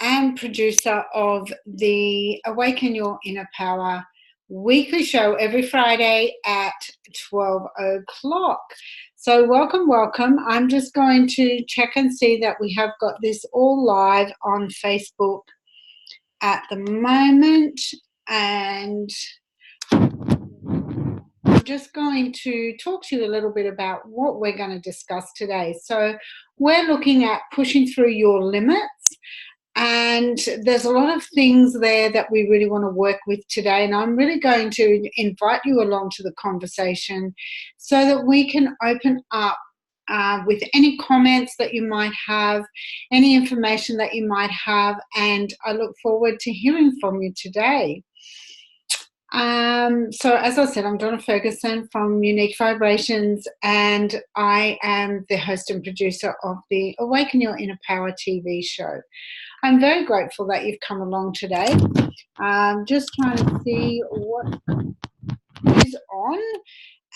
and producer of the Awaken Your Inner Power weekly show every Friday at 12 o'clock. So welcome, welcome. I'm just going to check and see that we have got this all live on Facebook at the moment, and I'm just going to talk to you a little bit about what we're going to discuss today. So we're looking at pushing through your limits, and there's a lot of things there that we really want to work with today, and I'm really going to invite you along to the conversation so that we can open up with any comments that you might have, any information that you might have, and I look forward to hearing from you today. So as I said, I'm Donna Ferguson from Unique Vibrations, and I am the host and producer of the Awaken Your Inner Power TV show. I'm very grateful that you've come along today. Just trying to see what is on,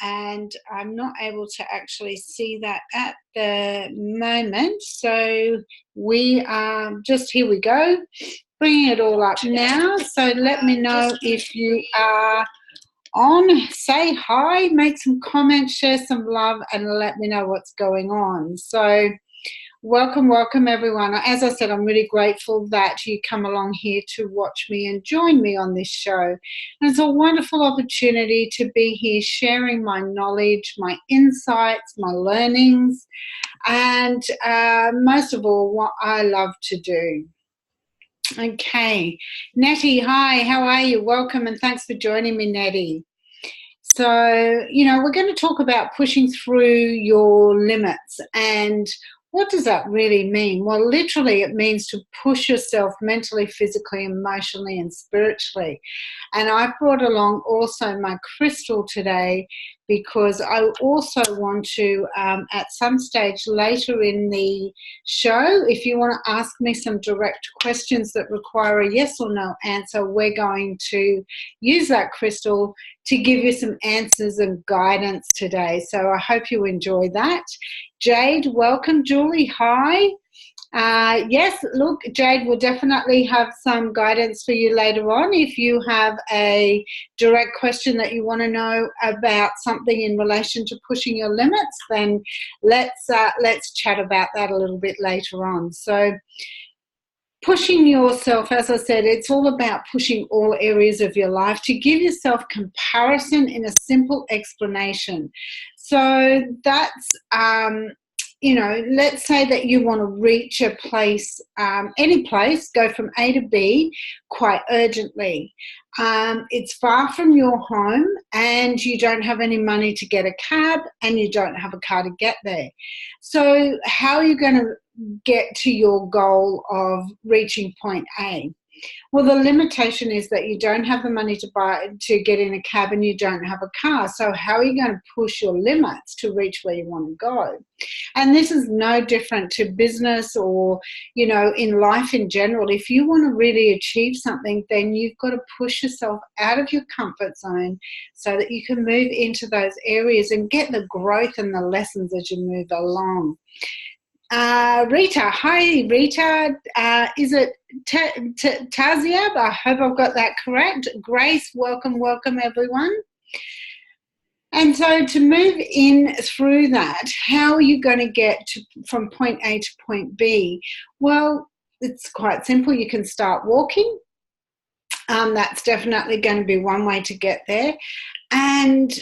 and I'm not able to actually see that at the moment. So we just, here we go, bringing it all up now. So let me know if you are on. Say hi, make some comments, share some love, and let me know what's going on. So welcome, welcome everyone. As I said, I'm really grateful that you come along here to watch me and join me on this show. And it's a wonderful opportunity to be here sharing my knowledge, my insights, my learnings, and most of all, what I love to do. Okay, Nettie, hi, how are you? Welcome, and thanks for joining me, Nettie. So, we're going to talk about pushing through your limits. And what does that really mean? Well, literally, it means to push yourself mentally, physically, emotionally, and spiritually. And I've brought along also my crystal today, because I also want to, at some stage later in the show, if you want to ask me some direct questions that require a yes or no answer, we're going to use that crystal to give you some answers and guidance today. So I hope you enjoy that. Jade, welcome. Julie, hi. Yes, look, Jade, will definitely have some guidance for you later on. If you have a direct question that you want to know about something in relation to pushing your limits, then let's chat about that a little bit later on. So pushing yourself, as I said, it's all about pushing all areas of your life to give yourself comparison in a simple explanation. So that's, let's say that you want to reach a place, any place, go from A to B quite urgently. It's far from your home, and you don't have any money to get a cab, and you don't have a car to get there. So how are you going to get to your goal of reaching point A? Well, the limitation is that you don't have the money to get in a cab, and you don't have a car. So how are you going to push your limits to reach where you want to go? And this is no different to business or, in life in general. If you want to really achieve something, then you've got to push yourself out of your comfort zone so that you can move into those areas and get the growth and the lessons as you move along. Rita, hi Rita, is it Taziab? I hope I've got that correct. Grace, welcome everyone. And so to move in through that, how are you going to get from point A to point B? Well, it's quite simple. You can start walking. That's definitely going to be one way to get there. And,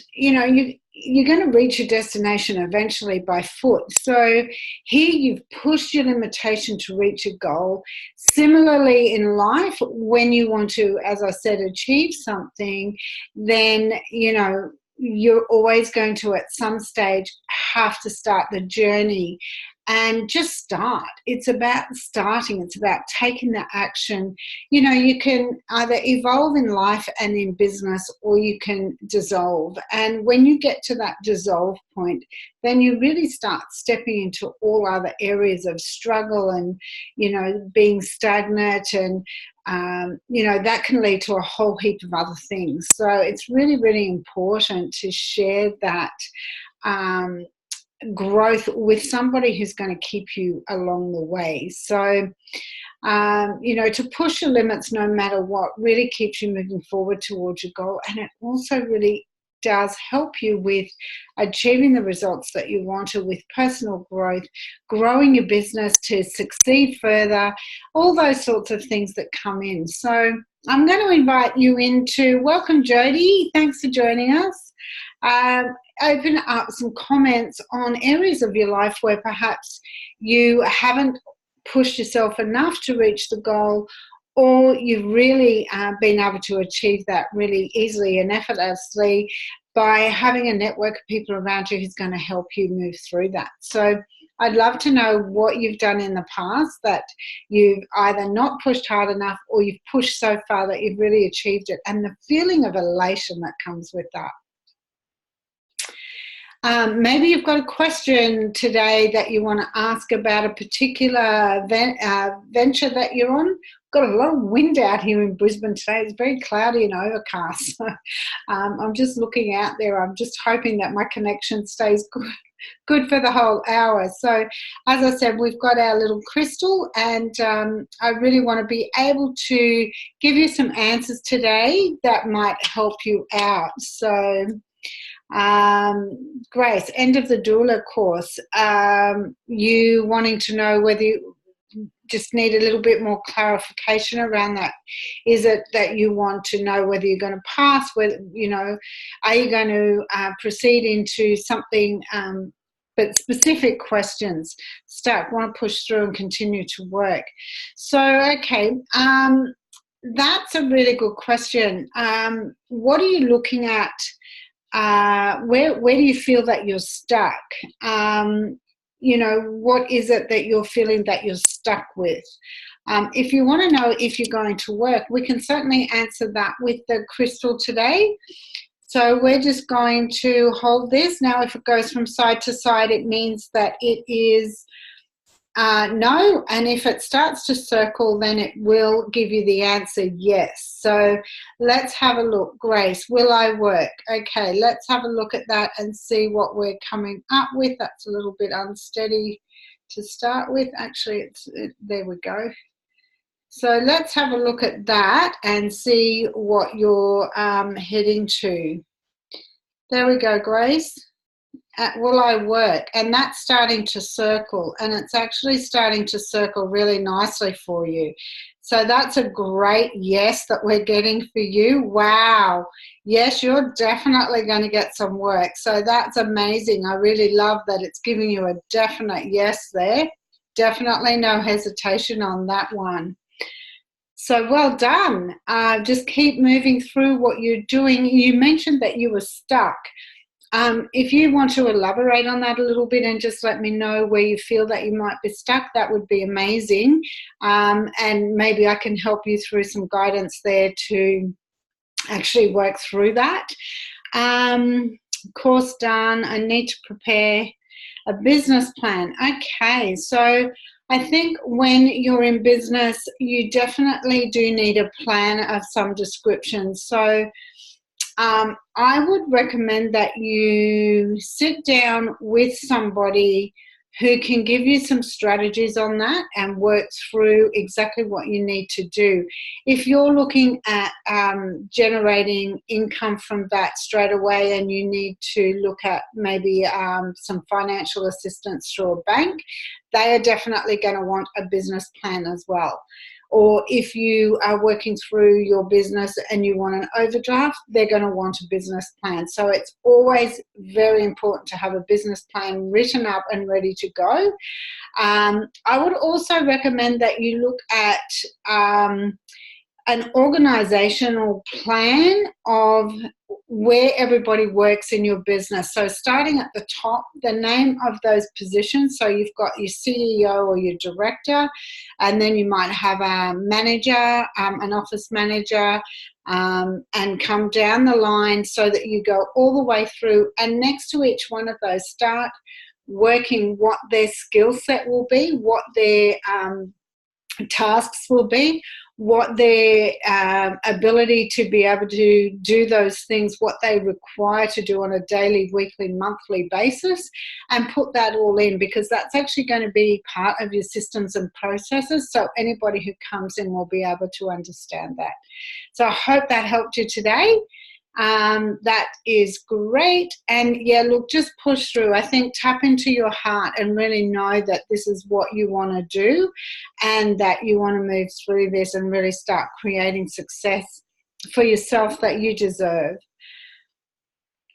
you're going to reach your destination eventually by foot. So here you've pushed your limitation to reach a goal. Similarly in life, when you want to, as I said, achieve something, then, you're always going to at some stage have to start the journey. And just start. It's about starting. It's about taking the action. You can either evolve in life and in business, or you can dissolve. And when you get to that dissolve point, then you really start stepping into all other areas of struggle and, being stagnant, and, that can lead to a whole heap of other things. So it's really, really important to share that growth with somebody who's going to keep you along the way. So you know, to push your limits no matter what really keeps you moving forward towards your goal. And it also really does help you with achieving the results that you want to, with personal growth, growing your business to succeed further, all those sorts of things that come in. So I'm going to invite you welcome Jody, thanks for joining us. Open up some comments on areas of your life where perhaps you haven't pushed yourself enough to reach the goal, or you've really been able to achieve that really easily and effortlessly by having a network of people around you who's going to help you move through that. So I'd love to know what you've done in the past that you've either not pushed hard enough, or you've pushed so far that you've really achieved it, and the feeling of elation that comes with that. Maybe you've got a question today that you want to ask about a particular venture that you're on. Got a lot of wind out here in Brisbane today. It's very cloudy and overcast. So, I'm just looking out there. I'm just hoping that my connection stays good for the whole hour. So as I said, we've got our little crystal, and I really want to be able to give you some answers today that might help you out. So Grace, end of the doula course, you wanting to know whether you just need a little bit more clarification around that. Is it that you want to know whether you're going to pass, whether, you know, are you going to proceed into something, but specific questions. Want to push through and continue to work. So, okay, that's a really good question. What are you looking at? Where do you feel that you're stuck? You know, what is it that you're feeling that you're stuck with? If you want to know if you're going to work, we can certainly answer that with the crystal today. So we're just going to hold this. Now, if it goes from side to side, it means that it is no, and if it starts to circle, then it will give you the answer yes. So let's have a look. Grace, will I work? Okay, let's have a look at that and see what we're coming up with. That's a little bit unsteady to start with. Actually, there we go. So let's have a look at that and see what you're heading to. There we go, Grace. Will I work? And that's starting to circle, and it's actually starting to circle really nicely for you. So that's a great yes that we're getting for you. Wow. Yes, you're definitely going to get some work. So that's amazing. I really love that it's giving you a definite yes there. Definitely no hesitation on that one. So well done. Just keep moving through what you're doing. You mentioned that you were stuck. If you want to elaborate on that a little bit and just let me know where you feel that you might be stuck, that would be amazing. And maybe I can help you through some guidance there to actually work through that. Course done. I need to prepare a business plan. Okay, so I think when you're in business, you definitely do need a plan of some description. So I would recommend that you sit down with somebody who can give you some strategies on that and work through exactly what you need to do. If you're looking at generating income from that straight away and you need to look at maybe some financial assistance through a bank, they are definitely going to want a business plan as well. Or if you are working through your business and you want an overdraft, they're going to want a business plan. So it's always very important to have a business plan written up and ready to go. I would also recommend that you look at an organizational plan of where everybody works in your business. So starting at the top, the name of those positions. So you've got your CEO or your director, and then you might have a manager, an office manager, and come down the line so that you go all the way through. And next to each one of those, start working what their skill set will be, what their tasks will be, what their ability to be able to do those things, what they require to do on a daily, weekly, monthly basis, and put that all in, because that's actually going to be part of your systems and processes. So anybody who comes in will be able to understand that. So I hope that helped you today. That is great. And yeah, look, just push through. I think tap into your heart and really know that this is what you want to do, and that you want to move through this and really start creating success for yourself that you deserve.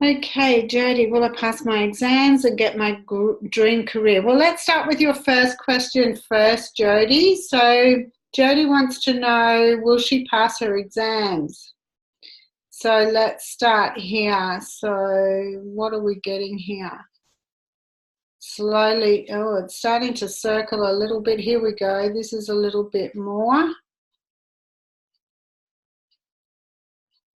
Okay, Jody, will I pass my exams and get my dream career? Well, let's start with your first question first, Jody. So Jody wants to know, will she pass her exams? So let's start here. So what are we getting here? Slowly, oh, it's starting to circle a little bit. Here we go. This is a little bit more.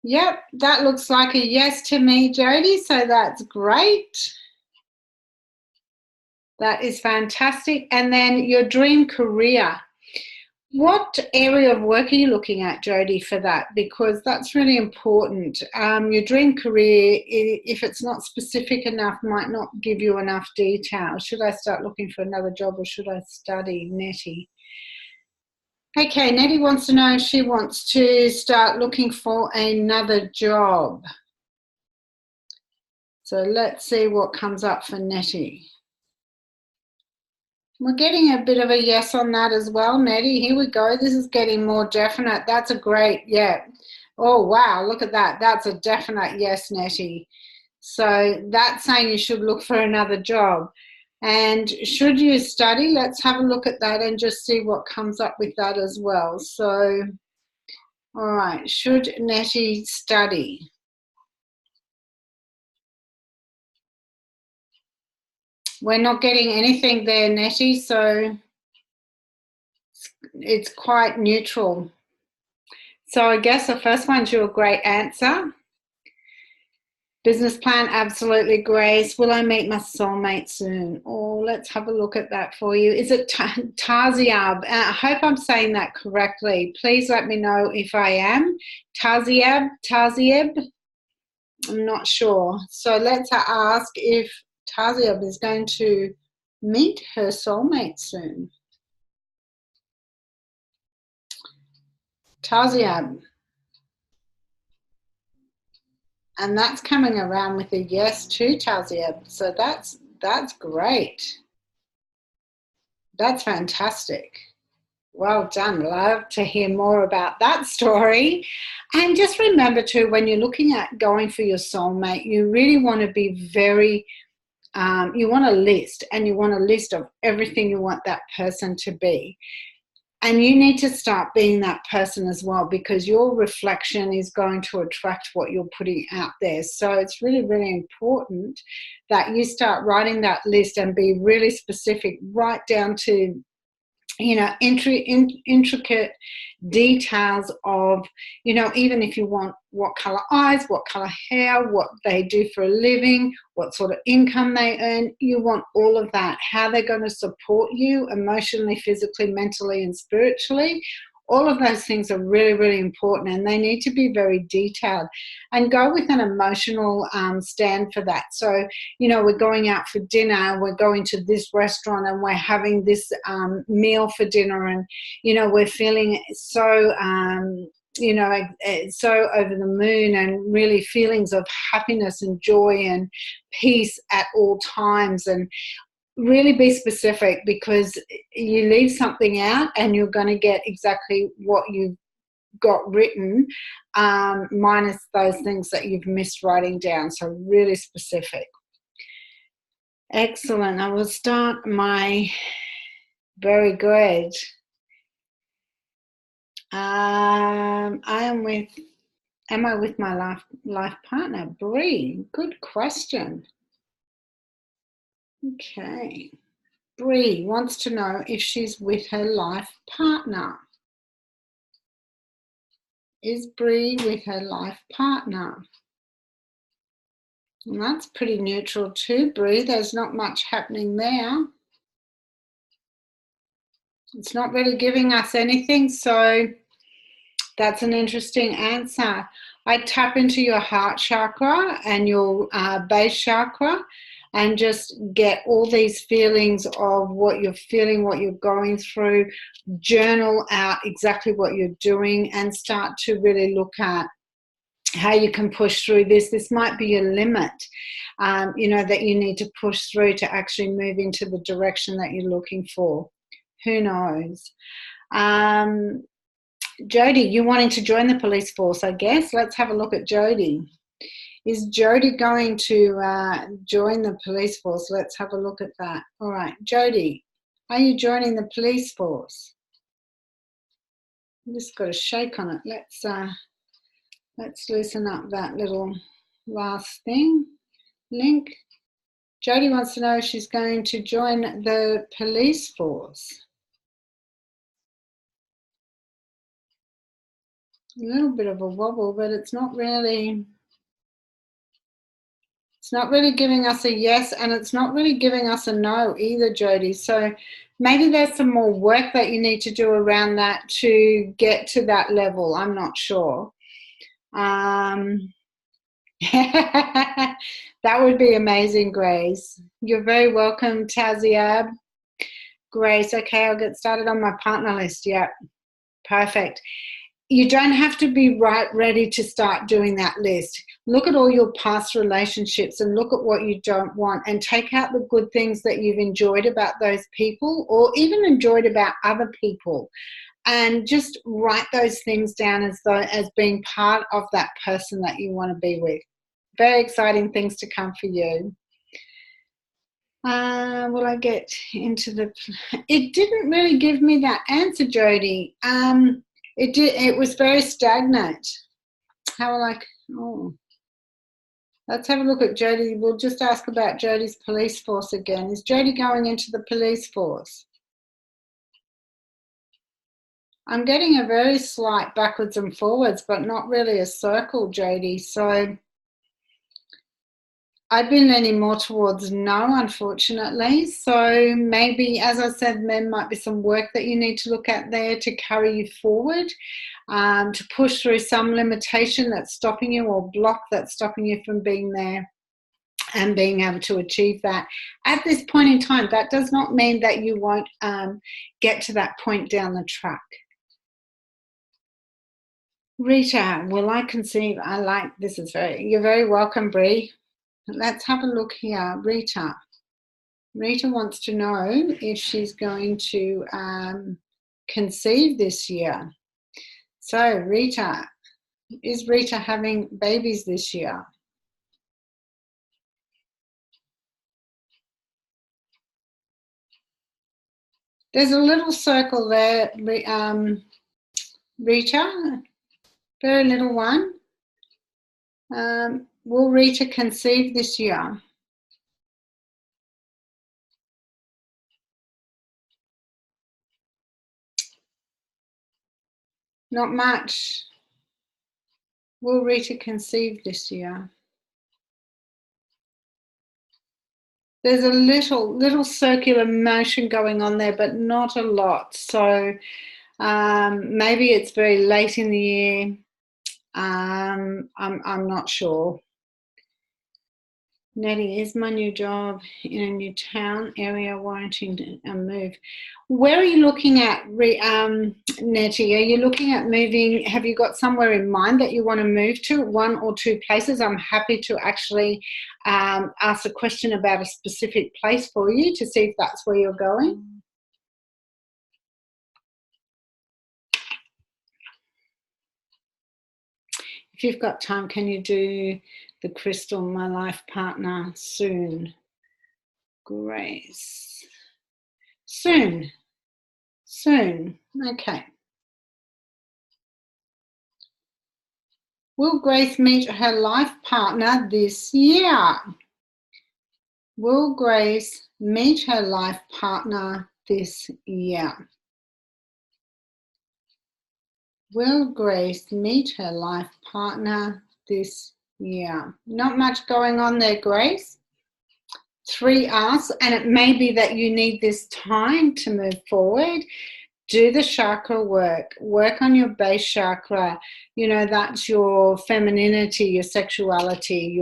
Yep, that looks like a yes to me, Jody. So that's great. That is fantastic. And then your dream career. What area of work are you looking at, Jody, for that? Because that's really important. Your dream career, if it's not specific enough, might not give you enough detail. Should I start looking for another job, or should I study, Nettie? Okay, Nettie wants to know if she wants to start looking for another job. So let's see what comes up for Nettie. We're getting a bit of a yes on that as well, Nettie. Here we go. This is getting more definite. That's a great, yeah. Oh, wow, look at that. That's a definite yes, Nettie. So that's saying you should look for another job. And should you study? Let's have a look at that and just see what comes up with that as well. So, all right, should Nettie study? We're not getting anything there, Nettie, so it's quite neutral. So I guess the first one's your great answer. Business plan, absolutely, Grace. Will I meet my soulmate soon? Oh, let's have a look at that for you. Is it Taziab? I hope I'm saying that correctly. Please let me know if I am. Taziab? I'm not sure. So let's ask if Taziab is going to meet her soulmate soon. Taziab. And that's coming around with a yes too, Taziab. So that's great. That's fantastic. Well done. Love to hear more about that story. And just remember too, when you're looking at going for your soulmate, you really want to be very, you want a list, and you want a list of everything you want that person to be. And you need to start being that person as well, because your reflection is going to attract what you're putting out there. So it's really, really important that you start writing that list and be really specific, right down to, you know, intricate details of, you know, even if you want what color eyes, what color hair, what they do for a living, what sort of income they earn, you want all of that, how they're going to support you emotionally, physically, mentally, and spiritually. All of those things are really, really important, and they need to be very detailed, and go with an emotional stand for that. So, you know, we're going out for dinner, we're going to this restaurant, and we're having this meal for dinner, and, you know, we're feeling so, you know, so over the moon, and really feelings of happiness and joy and peace at all times. And really be specific, because you leave something out and you're going to get exactly what you've got written, minus those things that you've missed writing down. So really specific. Excellent. I will start my, very good. Am I with my life partner? Bree, good question. Okay. Bree wants to know if she's with her life partner. Is Bree with her life partner? And that's pretty neutral too, Bree. There's not much happening there. It's not really giving us anything, so that's an interesting answer. I tap into your heart chakra and your base chakra and just get all these feelings of what you're feeling, what you're going through, journal out exactly what you're doing and start to really look at how you can push through this. This might be a limit, that you need to push through to actually move into the direction that you're looking for. Who knows? Jody, you wanting to join the police force, I guess. Let's have a look at Jody. Is Jody going to join the police force? Let's have a look at that. All right, Jody, are you joining the police force? I've just got a shake on it. Let's loosen up that little last thing. Link. Jody wants to know if she's going to join the police force. A little bit of a wobble, but it's not really giving us a yes, and it's not really giving us a no either, Jody. So maybe there's some more work that you need to do around that to get to that level. I'm not sure. That would be amazing, Grace. You're very welcome, Taziab. Grace, okay, I'll get started on my partner list. Yeah, perfect. You don't have to be ready to start doing that list. Look at all your past relationships and look at what you don't want and take out the good things that you've enjoyed about those people or even enjoyed about other people. And just write those things down as being part of that person that you want to be with. Very exciting things to come for you. Will I get into the... It didn't really give me that answer, Jody. It was very stagnant. How will I... Oh. Let's have a look at Jody. We'll just ask about Jody's police force again. Is Jody going into the police force? I'm getting a very slight backwards and forwards, but not really a circle, Jody. So I've been leaning more towards no, unfortunately. So maybe, as I said, there might be some work that you need to look at there to carry you forward, to push through some limitation that's stopping you or block that's stopping you from being there and being able to achieve that. At this point in time, that does not mean that you won't get to that point down the track. Rita, will I conceive? I like this. You're very welcome, Bree. Let's have a look here. Rita. Rita wants to know if she's going to conceive this year. So, Rita, is Rita having babies this year? There's a little circle there, Rita, very little one. Will Rita conceive this year? Not much. Will Rita conceive this year? There's a little circular motion going on there, but not a lot. So maybe it's very late in the year. I'm not sure. Nettie, is my new job in a new town area warranting a move? Where are you looking at, Nettie? Are you looking at moving? Have you got somewhere in mind that you want to move to, one or two places? I'm happy to actually ask a question about a specific place for you to see if that's where you're going. If you've got time, can you do the crystal, my life partner, soon? Grace. Soon. Okay. Will Grace meet her life partner this year? Will Grace meet her life partner this year? Will Grace meet her life partner this year? Not much going on there, Grace. 3 asks, and it may be that you need this time to move forward. do the chakra work on your base chakra. You know, that's your femininity, your sexuality,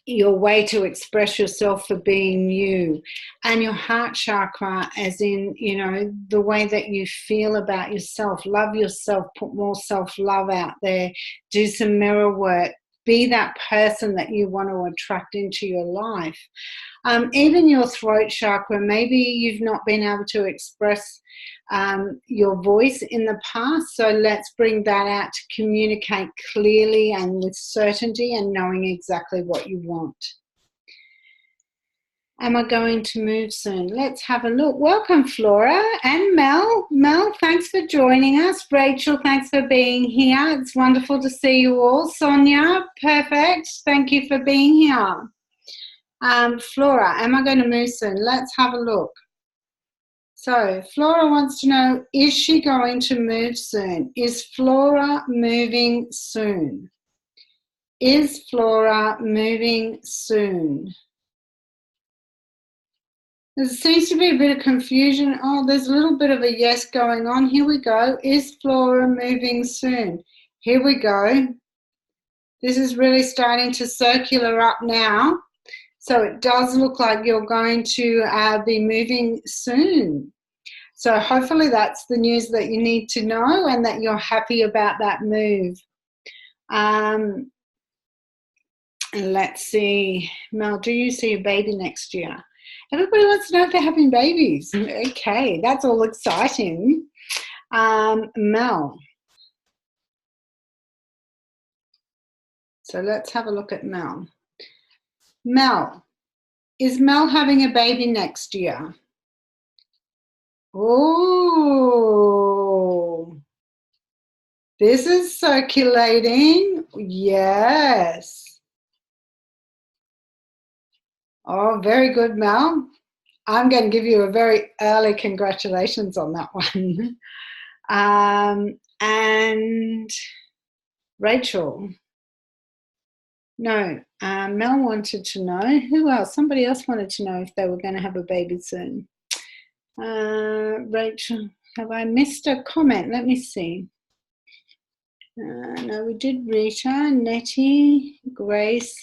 your way to express yourself for being you, and your heart chakra, as in, you know, the way that you feel about yourself. Love yourself, put more self-love out there, do some mirror work, be that person that you want to attract into your life. Even your throat chakra, maybe you've not been able to express your voice in the past, so let's bring that out to communicate clearly and with certainty and knowing exactly what you want. Am I going to move soon? Let's have a look. Welcome, Flora and Mel. Mel, thanks for joining us. Rachel, thanks for being here. It's wonderful to see you all. Sonia, perfect. Thank you for being here. Flora, am I going to move soon? Let's have a look. So Flora wants to know, is she going to move soon? Is Flora moving soon? Is Flora moving soon? There seems to be a bit of confusion. Oh, there's a little bit of a yes going on. Here we go. Is Flora moving soon? Here we go. This is really starting to circular up now. So it does look like you're going to be moving soon. So hopefully that's the news that you need to know and that you're happy about that move. Let's see. Mel, do you see a baby next year? Everybody wants to know if they're having babies. Okay, that's all exciting. Mel. So let's have a look at Mel. Mel, is Mel having a baby next year? Oh, this is circulating. Yes. Oh, very good, Mel. I'm going to give you a very early congratulations on that one. And Rachel. No, Mel wanted to know. Who else? Somebody else wanted to know if they were going to have a baby soon. Rachel, have I missed a comment? Let me see. No, we did Rita, Nettie, Grace,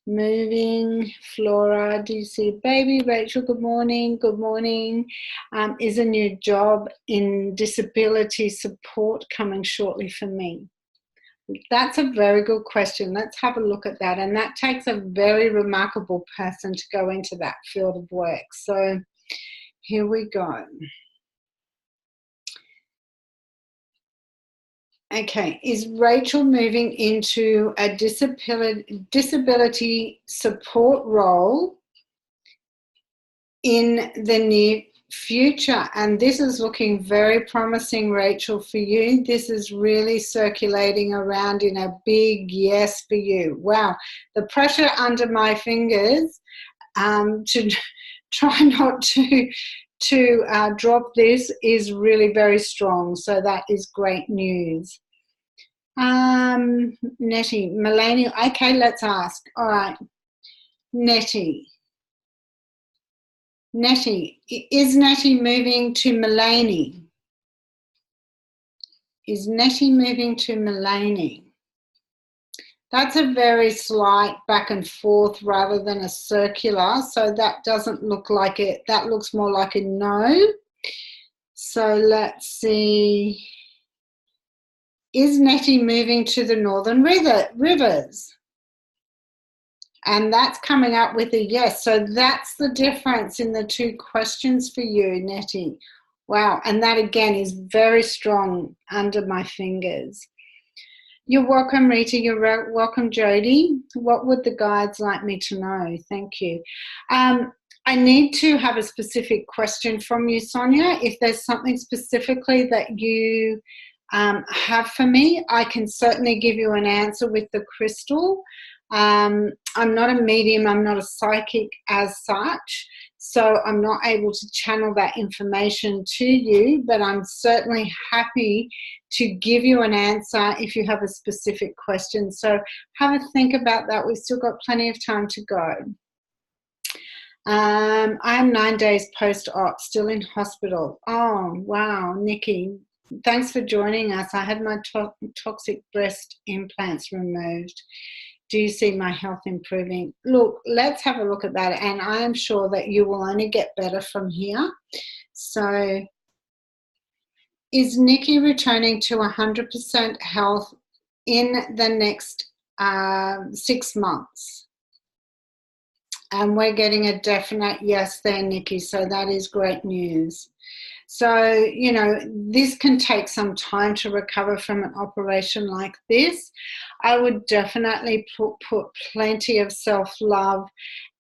moving, Flora, do you see a baby? Rachel, good morning, good morning. Is a new job in disability support coming shortly for me? That's a very good question. Let's have a look at that. And that takes a very remarkable person to go into that field of work. So here we go. Okay, is Rachel moving into a disability support role in the near future? And this is looking very promising, Rachel, for you. This is really circulating around in a big yes for you. Wow, the pressure under my fingers to try not to drop this is really very strong. So that is great news. Nettie, Melanie, okay, let's ask. All right, Nettie, is Nettie moving to Melanie? Is Nettie moving to Melanie? That's a very slight back and forth rather than a circular, so that doesn't look like it. That looks more like a no. So let's see. Is Nettie moving to the Northern Rivers? And that's coming up with a yes. So that's the difference in the two questions for you, Nettie. Wow. And that again is very strong under my fingers. You're welcome, Rita. You're welcome, Jody. What would the guides like me to know? Thank you. I need to have a specific question from you, Sonia. If there's something specifically that you have for me, I can certainly give you an answer with the crystal. I'm not a medium, I'm not a psychic as such, so I'm not able to channel that information to you, but I'm certainly happy to give you an answer if you have a specific question. So have a think about that. We've still got plenty of time to go. I'm 9 days post-op, still in hospital. Oh, wow, Nikki, thanks for joining us. I had my toxic breast implants removed. Do you see my health improving? Look, let's have a look at that. And I am sure that you will only get better from here. So, is Nikki returning to 100% health in the next 6 months? And we're getting a definite yes there, Nikki. So that is great news. So, you know, this can take some time to recover from an operation like this. I would definitely put plenty of self-love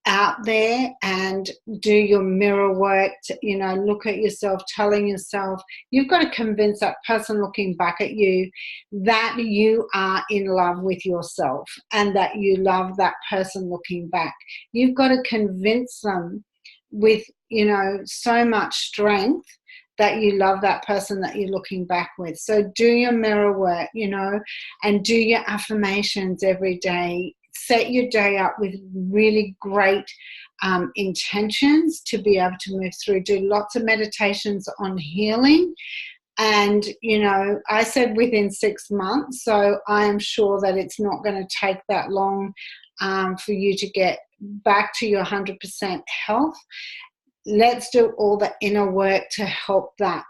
out there and do your mirror work to, you know, look at yourself, telling yourself, you've got to convince that person looking back at you that you are in love with yourself and that you love that person looking back. You've got to convince them with, you know, so much strength that you love that person that you're looking back with. So do your mirror work, you know, and do your affirmations every day. Set your day up with really great intentions to be able to move through. Do lots of meditations on healing. And, you know, I said within 6 months, so I am sure that it's not going to take that long for you to get back to your 100% health. Let's do all the inner work to help that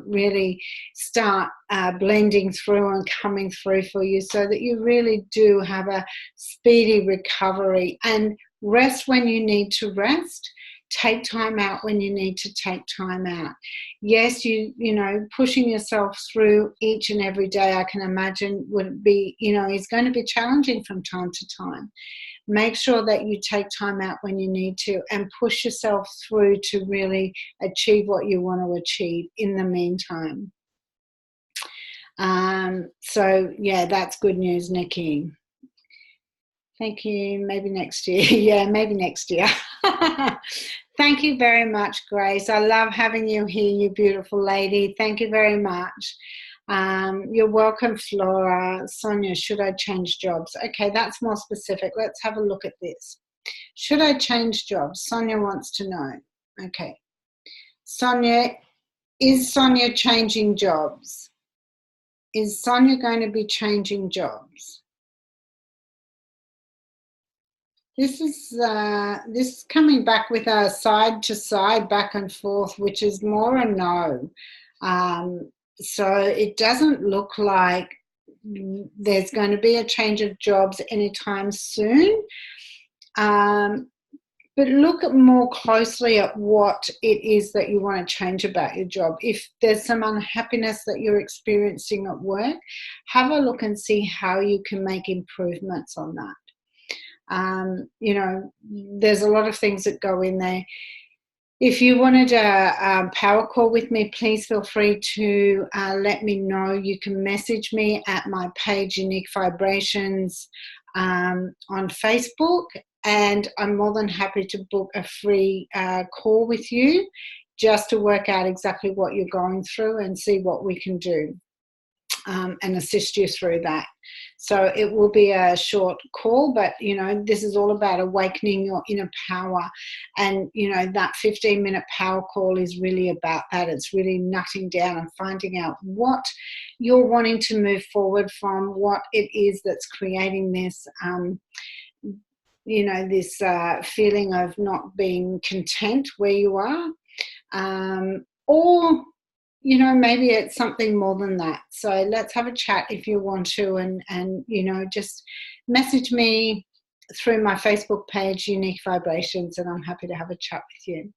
really start blending through and coming through for you so that you really do have a speedy recovery. And rest when you need to rest. Take time out when you need to take time out. Yes, you know, pushing yourself through each and every day, I can imagine would be, you know, is going to be challenging from time to time. Make sure that you take time out when you need to and push yourself through to really achieve what you want to achieve in the meantime. So, yeah, that's good news, Nikki. Thank you. Maybe next year. Yeah, maybe next year. Thank you very much, Grace. I love having you here, you beautiful lady. Thank you very much. You're welcome, Flora. Sonia, should I change jobs? Okay, that's more specific. Let's have a look at this. Should I change jobs? Sonia wants to know. Okay. Sonia, is Sonia changing jobs? Is Sonia going to be changing jobs? This is coming back with a side to side, back and forth, which is more a no. So it doesn't look like there's going to be a change of jobs anytime soon. But look more closely at what it is that you want to change about your job. If there's some unhappiness that you're experiencing at work, have a look and see how you can make improvements on that. You know, there's a lot of things that go in there. If you wanted a power call with me, please feel free to let me know. You can message me at my page, Unique Vibrations, on Facebook, and I'm more than happy to book a free call with you just to work out exactly what you're going through and see what we can do and assist you through that. So it will be a short call, but, you know, this is all about awakening your inner power. And, you know, that 15-minute power call is really about that. It's really nutting down and finding out what you're wanting to move forward from, what it is that's creating this, you know, this feeling of not being content where you are. Or you know, maybe it's something more than that. So let's have a chat if you want to, and you know, just message me through my Facebook page, Unique Vibrations, and I'm happy to have a chat with you.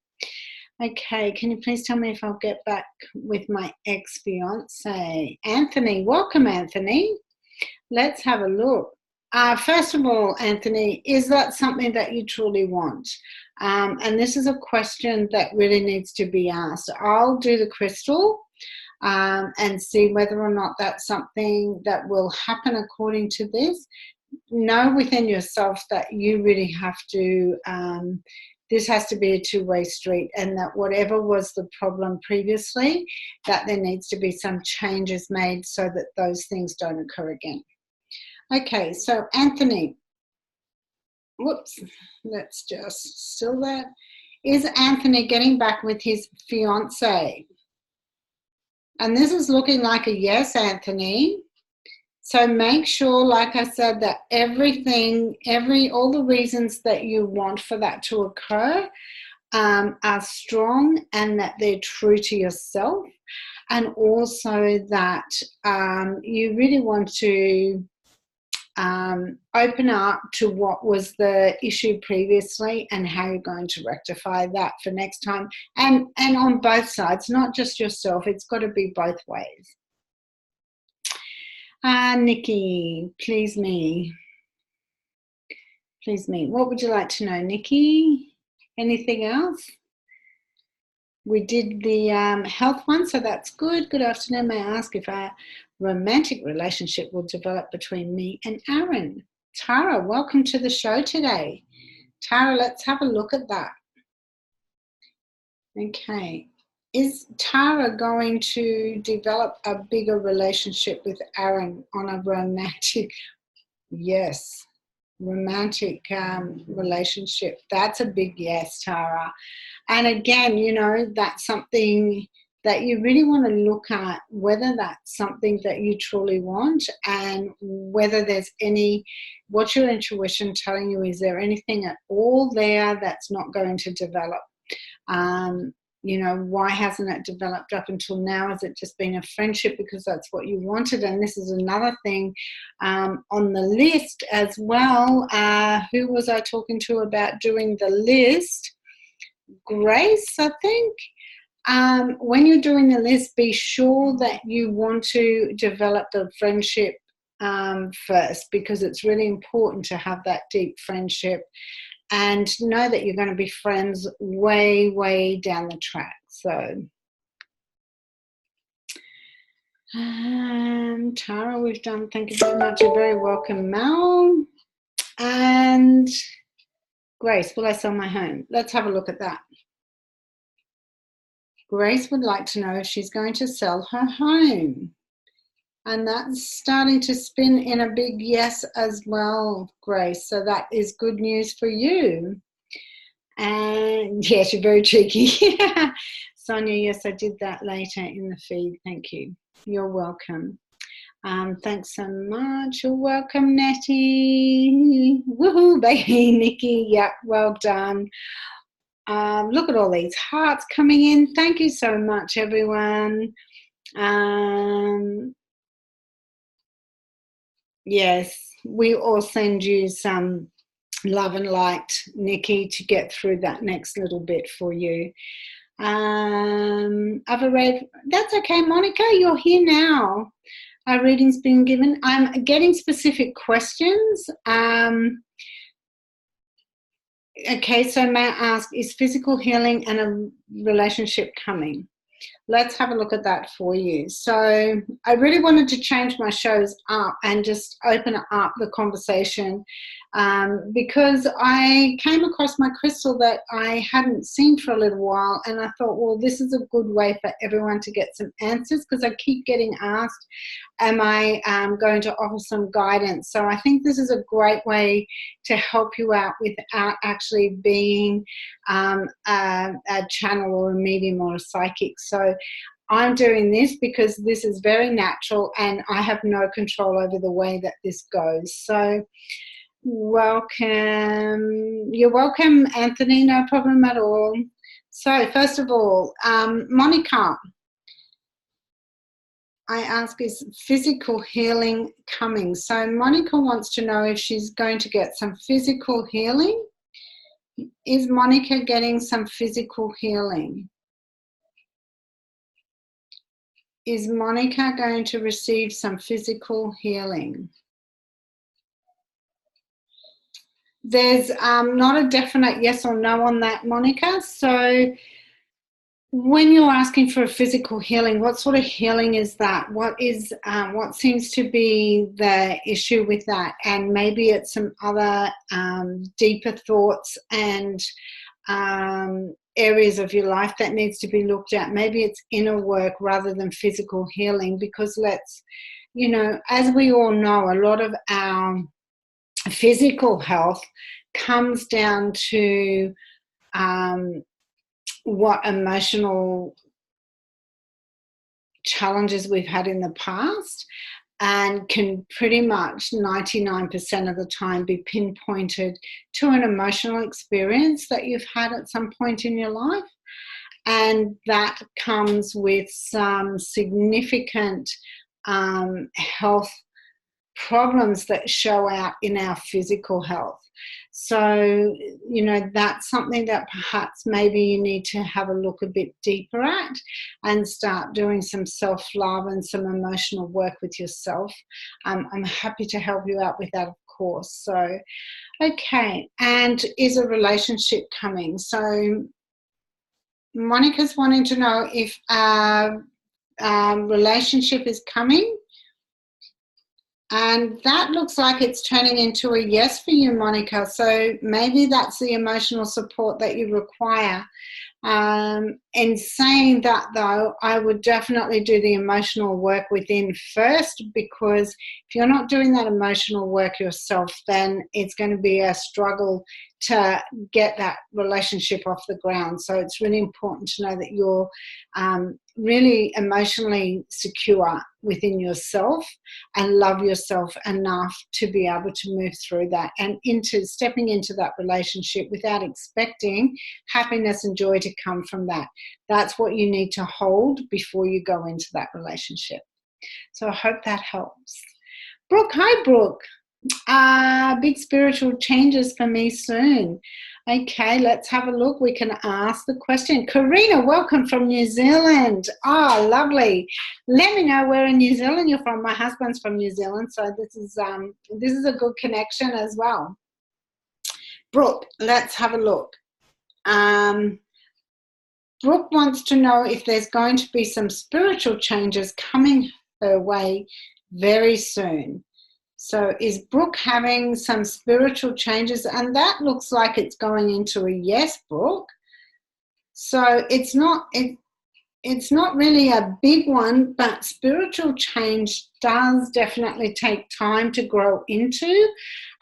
Okay, can you please tell me if I'll get back with my ex-fiance? Anthony, welcome, Anthony. Let's have a look. First of all, Anthony, is that something that you truly want? And this is a question that really needs to be asked. I'll do the crystal and see whether or not that's something that will happen according to this. Know within yourself that you really have to, this has to be a two-way street, and that whatever was the problem previously, that there needs to be some changes made so that those things don't occur again. Okay, so Anthony, whoops, let's just, still there. Is Anthony getting back with his fiance? And this is looking like a yes, Anthony. So make sure, like I said, that everything, all the reasons that you want for that to occur are strong and that they're true to yourself. And also that you really want to open up to what was the issue previously and how you're going to rectify that for next time. And on both sides, not just yourself. It's got to be both ways. Nikki, please me. Please me. What would you like to know, Nikki? Anything else? We did the health one, so that's good. Good afternoon. May I ask if a romantic relationship will develop between me and Aaron? Tara, welcome to the show today. Tara, let's have a look at that. Okay. Is Tara going to develop a bigger relationship with Aaron on a romantic? Yes, romantic relationship. That's a big yes, Tara. And again, you know, that's something that you really want to look at, whether that's something that you truly want and whether there's what's your intuition telling you? Is there anything at all there that's not going to develop? You know, why hasn't it developed up until now? Has it just been a friendship because that's what you wanted? And this is another thing on the list as well. Who was I talking to about doing the list? Grace, I think. When you're doing the list, be sure that you want to develop the friendship first, because it's really important to have that deep friendship and know that you're going to be friends way, way down the track. So, Tara, we've done. Thank you very much. You're very welcome, Mel. And Grace, will I sell my home? Let's have a look at that. Grace would like to know if she's going to sell her home. And that's starting to spin in a big yes as well, Grace. So that is good news for you. And yes, you're very cheeky. Sonia, yes, I did that later in the feed. Thank you. You're welcome. Thanks so much. You're welcome, Nettie. Woohoo, baby. Nikki, yep, well done. Look at all these hearts coming in. Thank you so much, everyone. Yes, we all send you some love and light, Nikki, to get through that next little bit for you. I've read, that's okay, Monica, you're here now. Our reading's been given. I'm getting specific questions. Okay, so may I ask, is physical healing and a relationship coming? Let's have a look at that for you. So I really wanted to change my shows up and just open up the conversation because I came across my crystal that I hadn't seen for a little while, and I thought, well, this is a good way for everyone to get some answers, because I keep getting asked, am I going to offer some guidance? So I think this is a great way to help you out without actually being a channel or a medium or a psychic. So I'm doing this because this is very natural and I have no control over the way that this goes. So welcome. You're welcome, Anthony, no problem at all. So first of all, Monica, I ask, is physical healing coming? So Monica wants to know if she's going to get some physical healing. Is Monica getting some physical healing? Is Monica going to receive some physical healing? There's not a definite yes or no on that, Monica. So when you're asking for a physical healing, what sort of healing is that? What seems to be the issue with that? And maybe it's some other deeper thoughts and areas of your life that needs to be looked at. Maybe it's inner work rather than physical healing, because as we all know, a lot of our physical health comes down to what emotional challenges we've had in the past, and can pretty much 99% of the time be pinpointed to an emotional experience that you've had at some point in your life. And that comes with some significant health problems that show out in our physical health. So, you know, that's something that perhaps maybe you need to have a look a bit deeper at and start doing some self-love and some emotional work with yourself. I'm happy to help you out with that, of course. So, okay, and is a relationship coming? So, Monica's wanting to know if a relationship is coming. And that looks like it's turning into a yes for you, Monica. So maybe that's the emotional support that you require. In saying that, though, I would definitely do the emotional work within first, because if you're not doing that emotional work yourself, then it's going to be a struggle to get that relationship off the ground. So it's really important to know that you're really emotionally secure within yourself and love yourself enough to be able to move through that and stepping into that relationship without expecting happiness and joy to come from that. That's what you need to hold before you go into that relationship. So I hope that helps. Brooke, hi Brooke. Big spiritual changes for me soon. Okay, let's have a look. We can ask the question. Karina, welcome from New Zealand. Oh, lovely. Let me know where in New Zealand you're from. My husband's from New Zealand, so this is a good connection as well. Brooke, let's have a look. Brooke wants to know if there's going to be some spiritual changes coming her way very soon. So is Brooke having some spiritual changes? And that looks like it's going into a yes, Brooke. So it's not really a big one, but spiritual change does definitely take time to grow into,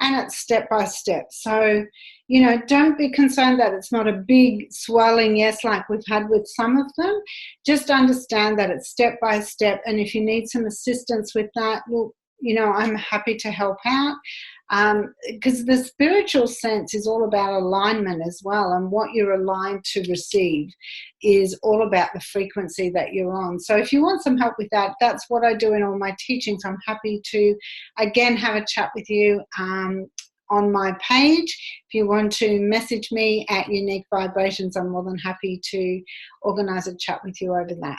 and it's step by step. So, you know, don't be concerned that it's not a big swelling yes like we've had with some of them. Just understand that it's step by step, and if you need some assistance with that, look, you know, I'm happy to help out, because the spiritual sense is all about alignment as well, and what you're aligned to receive is all about the frequency that you're on. So if you want some help with that, that's what I do in all my teachings. I'm happy to, again, have a chat with you on my page. If you want to message me at Unique Vibrations, I'm more than happy to organise a chat with you over that.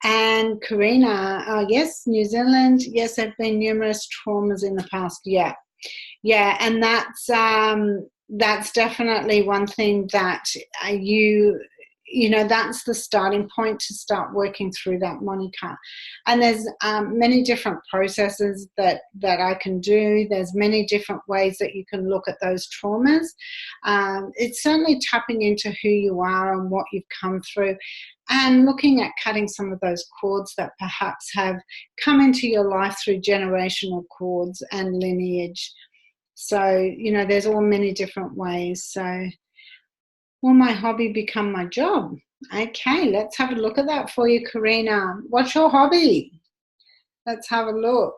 And Karina, yes, New Zealand, yes, there have been numerous traumas in the past. Yeah, and that's definitely one thing that you know, that's the starting point to start working through that, Monica. And there's many different processes that I can do. There's many different ways that you can look at those traumas. It's certainly tapping into who you are and what you've come through, and looking at cutting some of those cords that perhaps have come into your life through generational cords and lineage. So, you know, there's all many different ways. So, will my hobby become my job? Okay, let's have a look at that for you, Karina. What's your hobby? Let's have a look.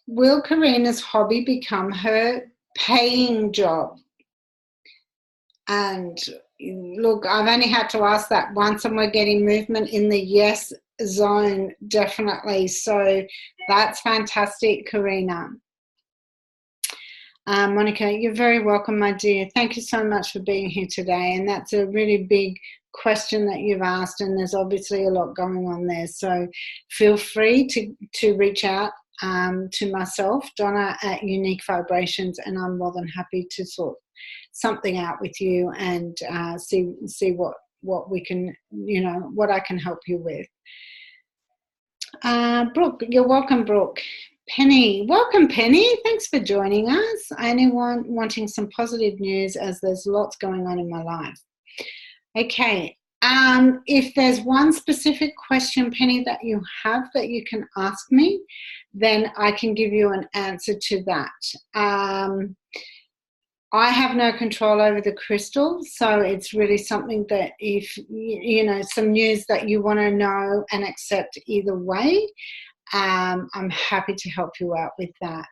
Will Karina's hobby become her paying job? And look, I've only had to ask that once, and we're getting movement in the yes zone, definitely. So that's fantastic, Karina. Monica, you're very welcome, my dear. Thank you so much for being here today. And that's a really big question that you've asked, and there's obviously a lot going on there. So feel free to reach out to myself, Donna at Unique Vibrations, and I'm more than happy to sort something out with you and see what we can, you know, what I can help you with. Brooke, you're welcome, Brooke. Penny, welcome, Penny. Thanks for joining us. Anyone wanting some positive news, as there's lots going on in my life? Okay, If there's one specific question, Penny, that you have that you can ask me, then I can give you an answer to that. I have no control over the crystal, so it's really something that if, you know, some news that you want to know and accept either way, I'm happy to help you out with that.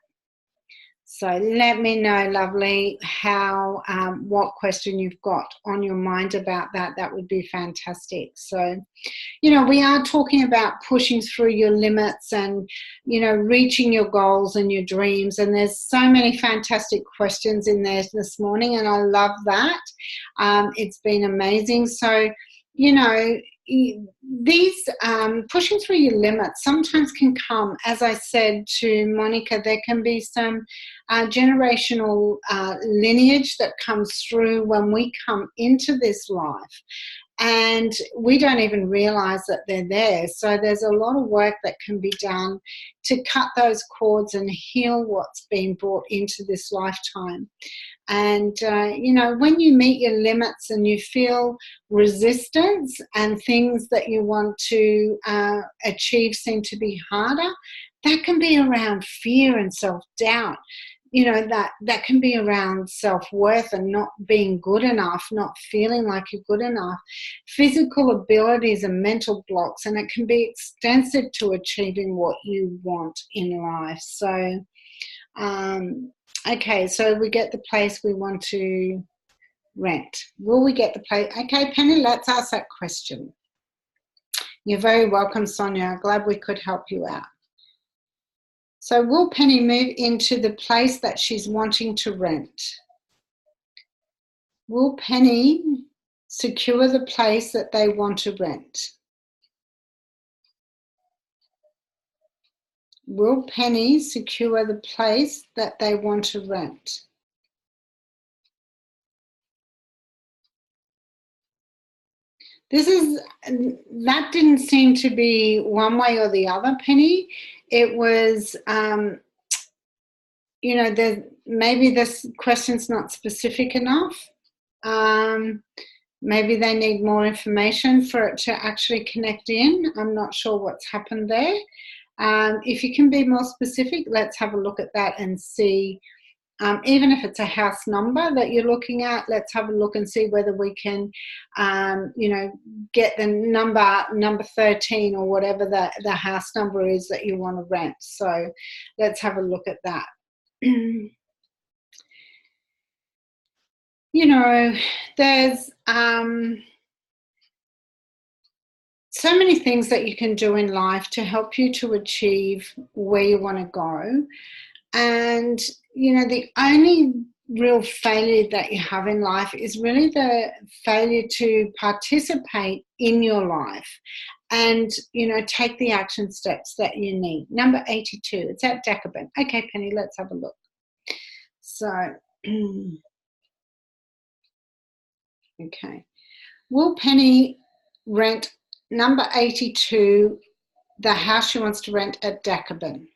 So let me know, lovely, how what question you've got on your mind about that. That would be fantastic. So, you know, we are talking about pushing through your limits and, you know, reaching your goals and your dreams. And there's so many fantastic questions in there this morning, and I love that. It's been amazing. So, you know, these pushing through your limits sometimes can come, as I said to Monica, there can be some generational lineage that comes through when we come into this life, and we don't even realize that they're there. So there's a lot of work that can be done to cut those cords and heal what's been brought into this lifetime. And, you know, when you meet your limits and you feel resistance and things that you want to achieve seem to be harder, that can be around fear and self-doubt. You know, that can be around self-worth and not being good enough, not feeling like you're good enough, physical abilities and mental blocks, and it can be extensive to achieving what you want in life. So, okay, so we get the place we want to rent. Will we get the place? Okay, Penny, let's ask that question. You're very welcome, Sonia. Glad we could help you out. So will Penny move into the place that she's wanting to rent? Will Penny secure the place that they want to rent? Will Penny secure the place that they want to rent? That didn't seem to be one way or the other, Penny. It was, you know, maybe this question's not specific enough. Maybe they need more information for it to actually connect in. I'm not sure what's happened there. If you can be more specific, let's have a look at that and see. Even if it's a house number that you're looking at, let's have a look and see whether we can, you know, get the number 13 or whatever the house number is that you want to rent. So let's have a look at that. You know, there's so many things that you can do in life to help you to achieve where you want to go. And, you know, the only real failure that you have in life is really the failure to participate in your life and, you know, take the action steps that you need. Number 82, it's at Dakaben. Okay, Penny, let's have a look. So, okay. Will Penny rent number 82, the house she wants to rent at Dakaben?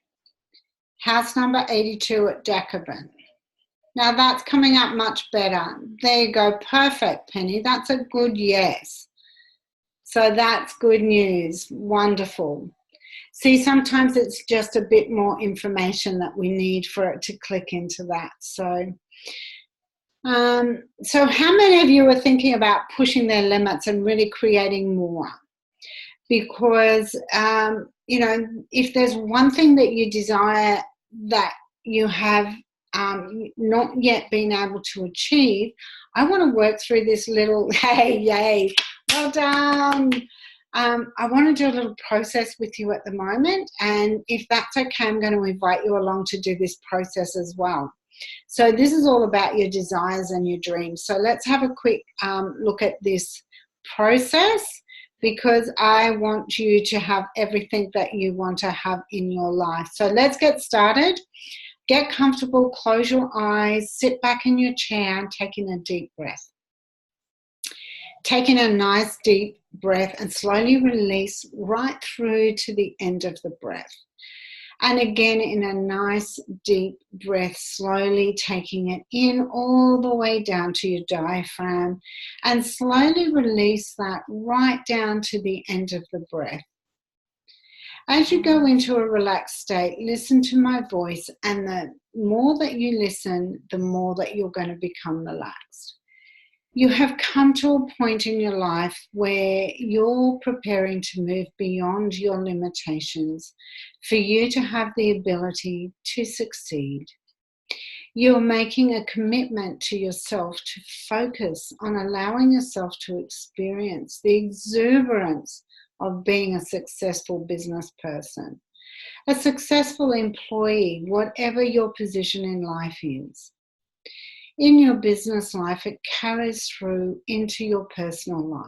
House number 82 at Dakaben. Now that's coming up much better. There you go. Perfect, Penny. That's a good yes. So that's good news. Wonderful. See, sometimes it's just a bit more information that we need for it to click into that. So, so how many of you are thinking about pushing their limits and really creating more? Because, you know, if there's one thing that you desire that you have not yet been able to achieve, I want to work through this little, hey, yay, well done. I want to do a little process with you at the moment, and if that's okay, I'm going to invite you along to do this process as well. So this is all about your desires and your dreams. So let's have a quick look at this process, because I want you to have everything that you want to have in your life. So let's get started. Get comfortable, close your eyes, sit back in your chair and taking a deep breath. Taking a nice deep breath and slowly release right through to the end of the breath. And again, in a nice deep breath, slowly taking it in all the way down to your diaphragm, and slowly release that right down to the end of the breath. As you go into a relaxed state, listen to my voice, and the more that you listen, the more that you're going to become relaxed. You have come to a point in your life where you're preparing to move beyond your limitations for you to have the ability to succeed. You're making a commitment to yourself to focus on allowing yourself to experience the exuberance of being a successful business person, a successful employee, whatever your position in life is. In your business life, it carries through into your personal life.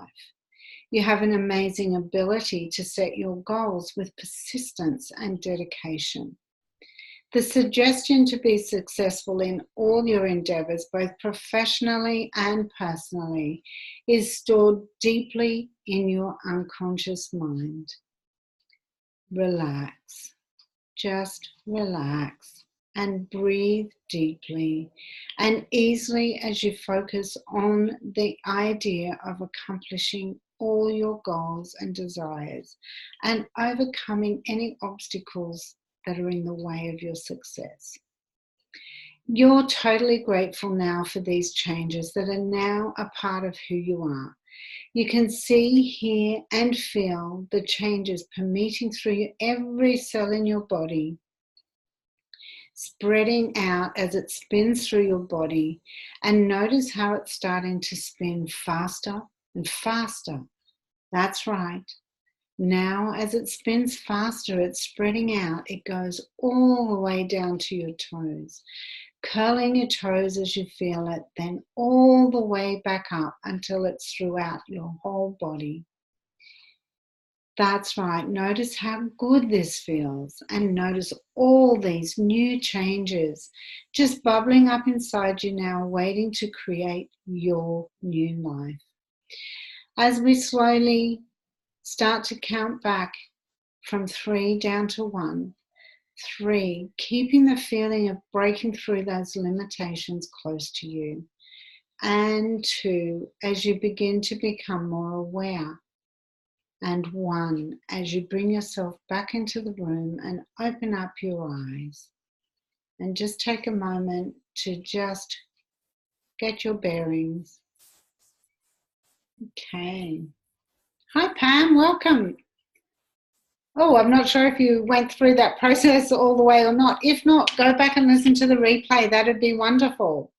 You have an amazing ability to set your goals with persistence and dedication. The suggestion to be successful in all your endeavors, both professionally and personally, is stored deeply in your unconscious mind. Relax. Just relax. And breathe deeply and easily as you focus on the idea of accomplishing all your goals and desires and overcoming any obstacles that are in the way of your success. You're totally grateful now for these changes that are now a part of who you are. You can see, hear, and feel the changes permeating through every cell in your body, spreading out as it spins through your body, and notice how it's starting to spin faster and faster. That's right. Now, as it spins faster, it's spreading out. It goes all the way down to your toes, curling your toes as you feel it, then all the way back up until it's throughout your whole body. That's right. Notice how good this feels, and notice all these new changes just bubbling up inside you now, waiting to create your new life. As we slowly start to count back from 3 down to 1, 3, keeping the feeling of breaking through those limitations close to you, and 2, as you begin to become more aware, and 1, as you bring yourself back into the room and open up your eyes, and just take a moment to just get your bearings. Okay. Hi Pam, welcome. Oh, I'm not sure if you went through that process all the way or not. If not, go back and listen to the replay. That'd be wonderful.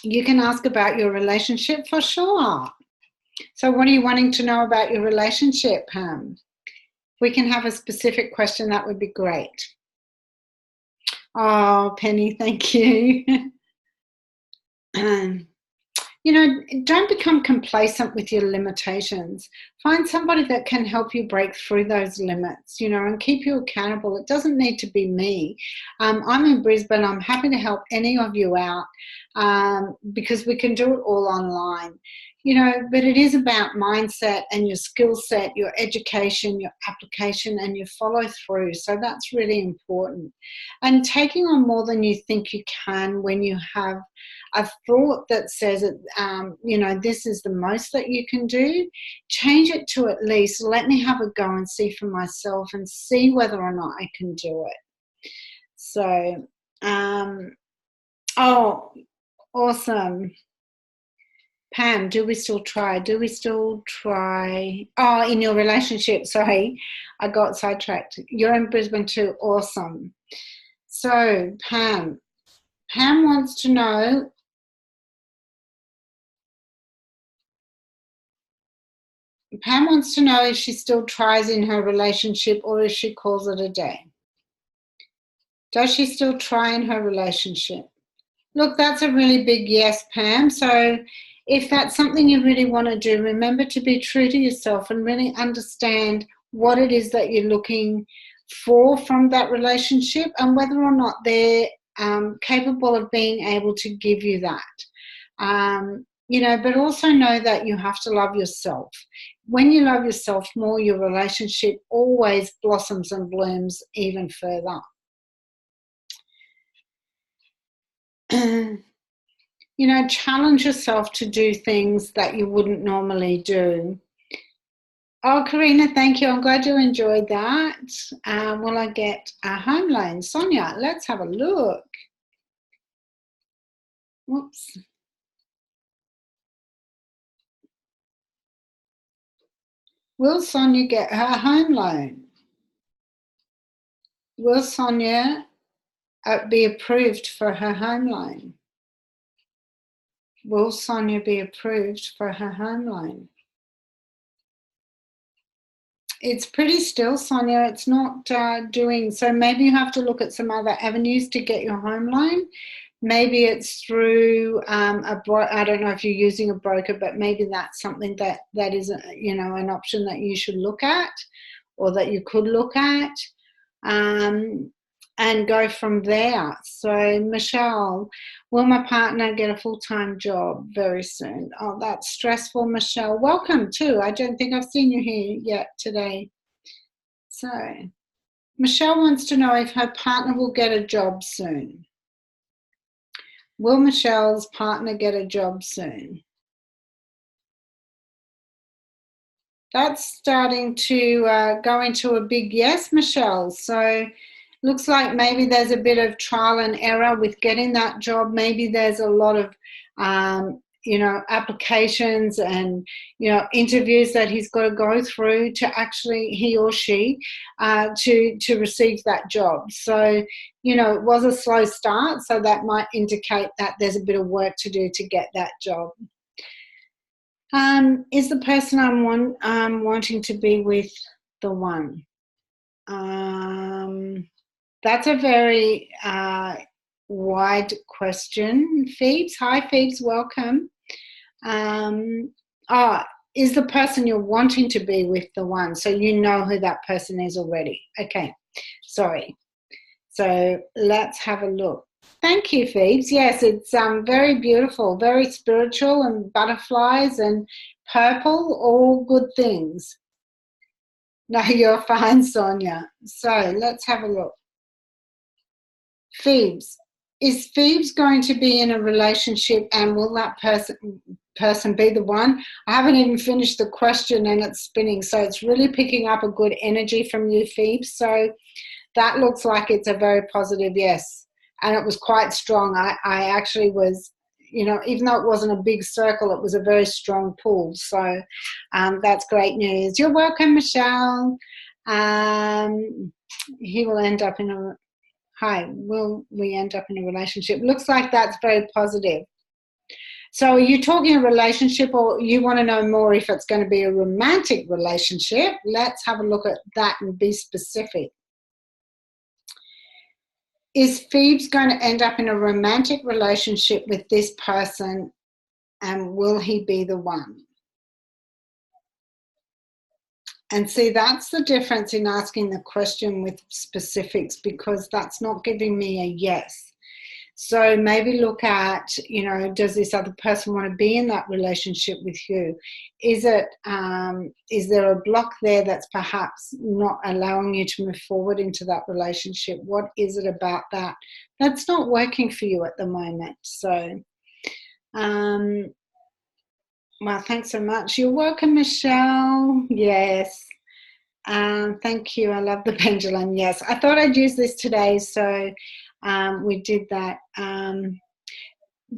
You can ask about your relationship for sure. So what are you wanting to know about your relationship, Pam? We can have a specific question. That would be great. Oh, Penny, thank you. You know, don't become complacent with your limitations. Find somebody that can help you break through those limits, you know, and keep you accountable. It doesn't need to be me. I'm in Brisbane. I'm happy to help any of you out because we can do it all online. You know, but it is about mindset and your skill set, your education, your application, and your follow through. So that's really important. And taking on more than you think you can when you have a thought that says, you know, this is the most that you can do, change it to at least, let me have a go and see for myself and see whether or not I can do it. So, oh, awesome. Pam, do we still try? Do we still try? Oh, in your relationship, sorry, I got sidetracked. You're in Brisbane too, awesome. So, Pam wants to know, if she still tries in her relationship or if she calls it a day. Does she still try in her relationship? Look, that's a really big yes, Pam. So if that's something you really want to do, remember to be true to yourself and really understand what it is that you're looking for from that relationship and whether or not they're capable of being able to give you that. but also know that you have to love yourself. When you love yourself more, your relationship always blossoms and blooms even further. Challenge yourself to do things that you wouldn't normally do. Oh, Karina, thank you. I'm glad you enjoyed that. Will I get a home loan? Sonia, let's have a look. Whoops. Will Sonia get her home loan? Will Sonia be approved for her home loan? Will Sonia be approved for her home loan? It's pretty still, Sonia. It's not doing, so maybe you have to look at some other avenues to get your home loan. Maybe it's through I don't know if you're using a broker, but maybe that's something that is, an option that you should look at, or that you could look at, and go from there. So, Michelle, will my partner get a full-time job very soon? Oh, that's stressful, Michelle. Welcome too. I don't think I've seen you here yet today. So, Michelle wants to know if her partner will get a job soon. Will Michelle's partner get a job soon? That's starting to go into a big yes, Michelle. So looks like maybe there's a bit of trial and error with getting that job. Maybe there's a lot of, applications and, interviews that he's got to go through to actually, he or she, to receive that job. So, it was a slow start. So that might indicate that there's a bit of work to do to get that job. Is the person I'm wanting to be with the one? That's a very wide question. Phoebes, hi Phoebes, welcome. Is the person you're wanting to be with the one? So you know who that person is already. Okay, sorry. So let's have a look. Thank you, Phoebes. Yes, it's very beautiful, very spiritual, and butterflies and purple, all good things. No, you're fine, Sonia. So let's have a look. Phoebes. Is Phoebes going to be in a relationship, and will that person be the one? I haven't even finished the question and it's spinning, so it's really picking up a good energy from you, Phoebes. So that looks like it's a very positive yes. And it was quite strong. I actually was, even though it wasn't a big circle, it was a very strong pull. So that's great news. You're welcome, Michelle. He will end up in a, hi, will we end up in a relationship? Looks like that's very positive. So are you talking a relationship, or you want to know more if it's going to be a romantic relationship? Let's have a look at that and be specific. Is Phoebes going to end up in a romantic relationship with this person, and will he be the one? And see, that's the difference in asking the question with specifics, because that's not giving me a yes. So maybe look at, does this other person want to be in that relationship with you? Is there a block there that's perhaps not allowing you to move forward into that relationship? What is it about that that's not working for you at the moment? So, well, thanks so much. You're welcome, Michelle. Yes. Thank you. I love the pendulum. Yes, I thought I'd use this today, so we did that.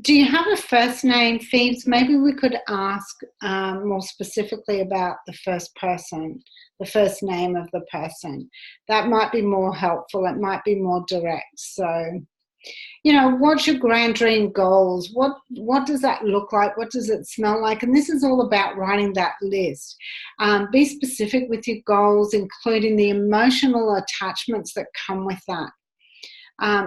Do you have a first name, Phoebes? Maybe we could ask more specifically about the first person, the first name of the person. That might be more helpful. It might be more direct. So, what's your grand dream goals? What does that look like? What does it smell like? And this is all about writing that list. Be specific with your goals, including the emotional attachments that come with that.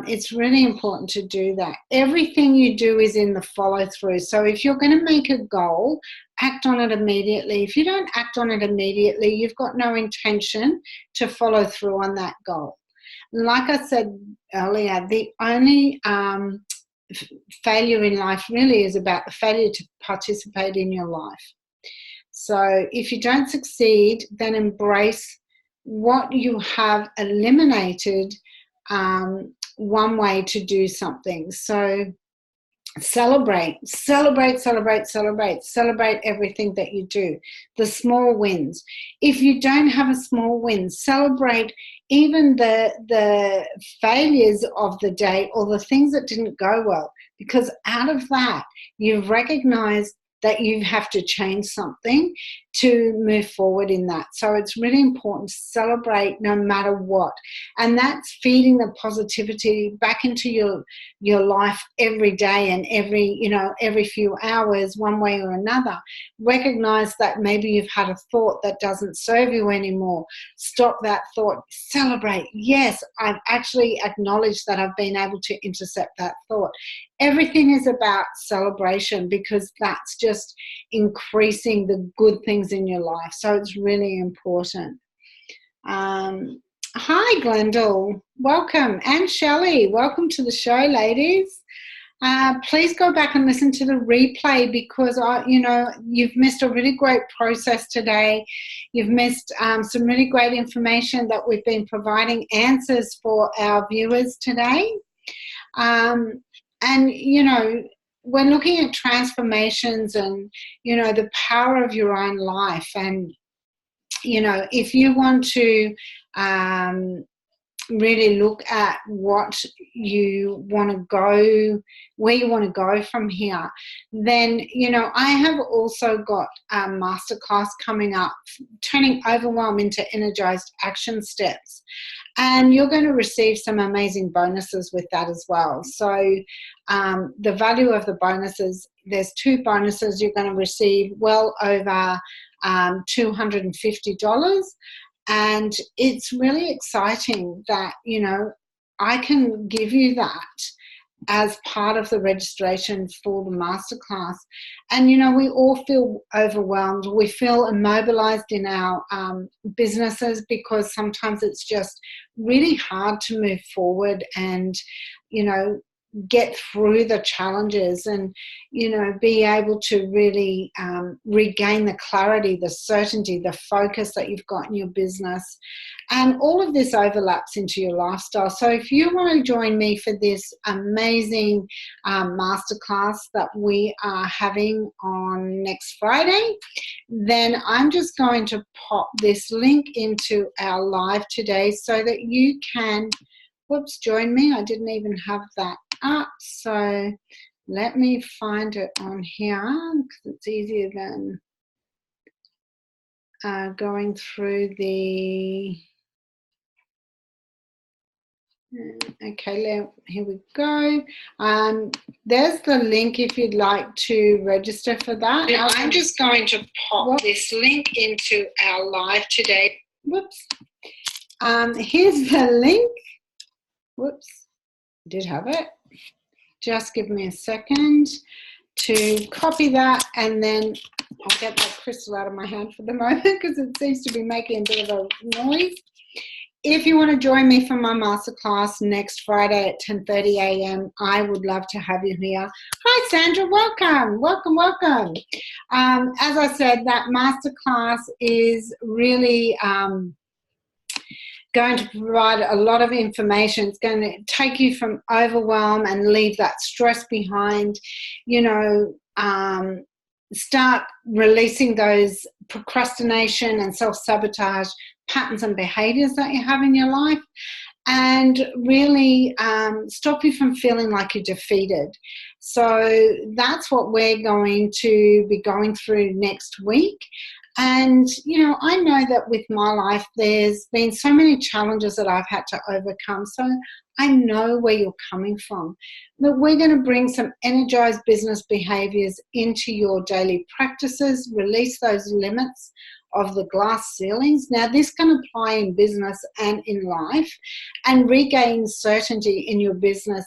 It's really important to do that. Everything you do is in the follow through. So if you're going to make a goal, act on it immediately. If you don't act on it immediately, you've got no intention to follow through on that goal. Like I said earlier, the only failure in life really is about the failure to participate in your life. So if you don't succeed, then embrace what you have eliminated, one way to do something. So celebrate everything that you do, the small wins. If you don't have a small win, celebrate even the failures of the day or the things that didn't go well, because out of that you've recognized that you have to change something to move forward in that. So it's really important to celebrate no matter what. And that's feeding the positivity back into your life every day and every few hours, one way or another. Recognize that maybe you've had a thought that doesn't serve you anymore. Stop that thought. Celebrate. Yes, I've actually acknowledged that I've been able to intercept that thought. Everything is about celebration, because that's just increasing the good things in your life. So it's really important. Hi, Glendale. Welcome. And Shelley, welcome to the show, ladies. Please go back and listen to the replay, because you've missed a really great process today. You've missed some really great information that we've been providing answers for our viewers today. And, we're looking at transformations and, the power of your own life. And, if you want to really look at what you want to go, where you want to go from here, then, I have also got a masterclass coming up, turning overwhelm into energized action steps. And you're going to receive some amazing bonuses with that as well. So the value of the bonuses, there's 2 bonuses you're going to receive, well over $250. And it's really exciting that, I can give you that as part of the registration for the masterclass. And, we all feel overwhelmed. We feel immobilized in our businesses, because sometimes it's just really hard to move forward and, get through the challenges and, be able to really regain the clarity, the certainty, the focus that you've got in your business. And all of this overlaps into your lifestyle. So if you want to join me for this amazing masterclass that we are having on next Friday, then I'm just going to pop this link into our live today so that you can, join me. I didn't even have that up. So let me find it on here, because it's easier than going through the... Okay, here we go. There's the link if you'd like to register for that. Now, I'm just going to pop this link into our live today. Here's the link. Did have it. Just give me a second to copy that, and then I'll get that crystal out of my hand for the moment, because it seems to be making a bit of a noise. If you want to join me for my masterclass next Friday at 10:30 a.m., I would love to have you here. Hi, Sandra. Welcome. As I said, that masterclass is really going to provide a lot of information. It's going to take you from overwhelm and leave that stress behind. Start releasing those procrastination and self-sabotage patterns and behaviors that you have in your life, and really stop you from feeling like you're defeated. So that's what we're going to be going through next week. And, I know that with my life, there's been so many challenges that I've had to overcome. So I know where you're coming from. But we're going to bring some energized business behaviors into your daily practices, release those limits of the glass ceilings. Now, this can apply in business and in life, and regain certainty in your business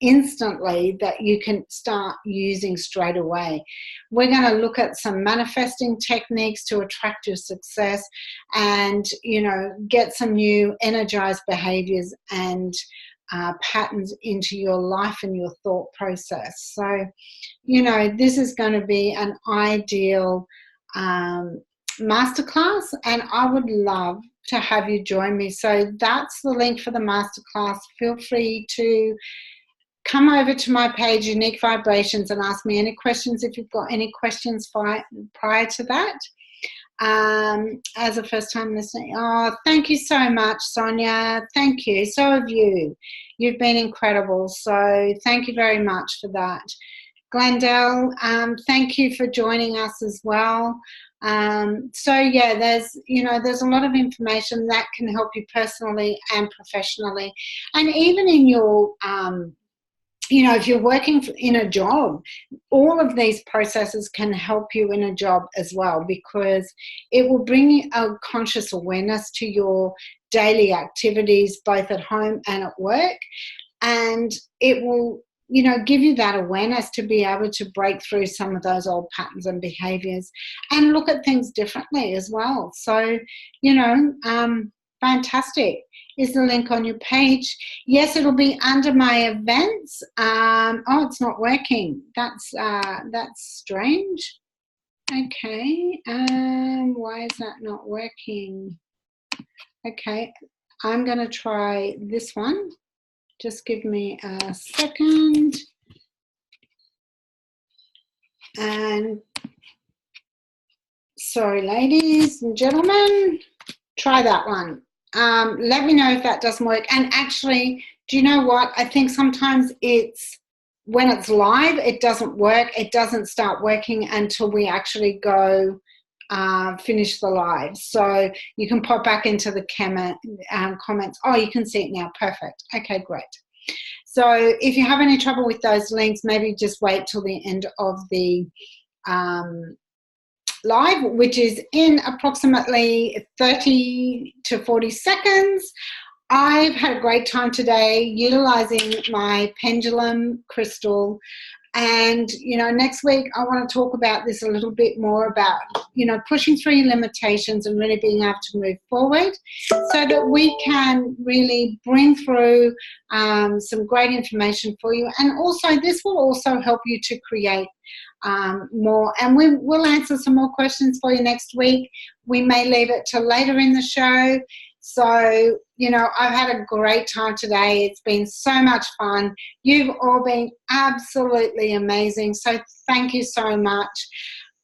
instantly that you can start using straight away. We're going to look at some manifesting techniques to attract your success and, get some new energized behaviors and patterns into your life and your thought process. So, you know, this is going to be an ideal masterclass, and I would love to have you join me. So that's the link for the masterclass. Feel free to come over to my page, Unique Vibrations, and ask me any questions if you've got any questions prior to that. As a first time listener, oh, thank you so much, Sonia. Thank you. So have you. You've been incredible. So thank you very much for that. Glendale, thank you for joining us as well. So yeah, there's a lot of information that can help you personally and professionally, and even in your if you're working in a job, all of these processes can help you in a job as well, because it will bring a conscious awareness to your daily activities, both at home and at work, and it will give you that awareness to be able to break through some of those old patterns and behaviors and look at things differently as well. So, fantastic. Is the link on your page? Yes, it'll be under my events. Oh, it's not working. That's strange. Okay. Why is that not working? Okay, I'm going to try this one. Just give me a second. And sorry, ladies and gentlemen, try that one. Let me know if that doesn't work. And actually, do you know what? I think sometimes when it's live, it doesn't work. It doesn't start working until we actually go finish the live. So you can pop back into the comments. Oh, you can see it now. Perfect. Okay, great. So if you have any trouble with those links, maybe just wait till the end of the live, which is in approximately 30 to 40 seconds. I've had a great time today utilizing my pendulum crystal. And, next week I want to talk about this a little bit more about, pushing through your limitations and really being able to move forward so that we can really bring through some great information for you. And also, this will also help you to create more. And we'll answer some more questions for you next week. We may leave it till later in the show. So, I've had a great time today. It's been so much fun. You've all been absolutely amazing. So thank you so much.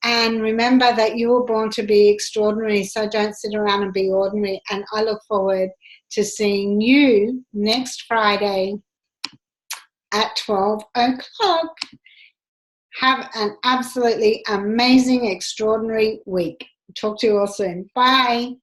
And remember that you were born to be extraordinary. So don't sit around and be ordinary. And I look forward to seeing you next Friday at 12 o'clock. Have an absolutely amazing, extraordinary week. Talk to you all soon. Bye.